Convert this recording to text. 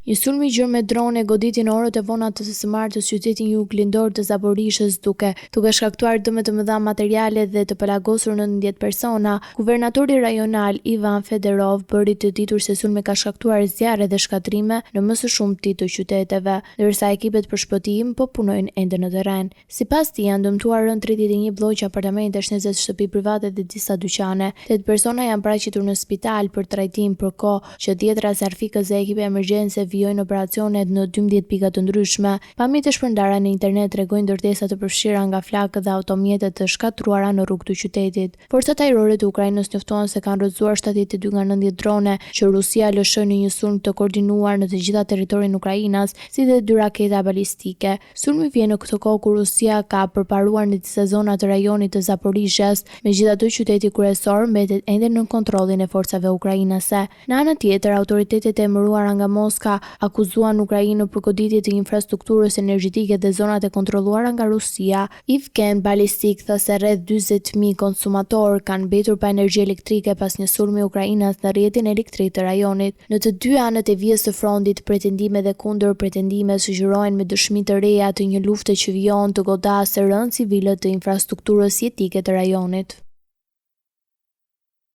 Një sulm i gjerë me drone goditi në orët e vona të së martës qytetin juglindor të Zaporishës duke shkaktuar dëme të mëdha materiale dhe të pelagosur 19 persona. Guvernatori rajonal Ivan Federov bëri të ditur se sulmi ka shkaktuar zjarre dhe shkatrime në më së shumti të qyteteve, ndërsa ekipet për shpëtim po punojnë ende në terren. Sipas tij janë dëmtuar rënd 31 blloqe apartamentesh, 20 shtëpi private dhe disa dyqane. 8 persona janë paraqitur në spital për trajtim për kohë që dhjetra zarfikës dhe ekipe emergjense vijojnë operacionet në 12 pika të ndryshme. Pamjet e shpërndara në internet tregojnë ndërtesa të përfshira nga flakët dhe automjetet të shkatruara në rrugë të qytetit. Forcat ajrore të Ukrainës njoftuan se kanë rrëzuar 72 nga 90 drone që Rusia lëshoi në një sulm të koordinuar në të gjitha territorin e Ukrainës, si dhe 2 raketa balistike. Sulmi vjen në këtë kohë kur Rusia ka përparuar në disa zona të rajonit të Zaporishës, megjithatë qyteti kryesor mbetet ende në kontrollin e forcave ukrainase. Në anën tjetër, autoritetet e emëruara nga Moska akuzuan Ukrainën për goditje të infrastrukturës energjetike dhe zonat e kontrolluara nga Rusia. Yevgen Balistik tha se rreth 40.000 konsumatorë kanë mbetur pa energji elektrike pas një sulmi i Ukrainës në rrjetin elektrik të rajonit. Në të dy anët e vijës së frontit, pretendime dhe kundër pretendime sugjerojnë me dëshmi të reja të një lufte që vijon të godasë rënd civile të infrastrukturës jetike të rajonit.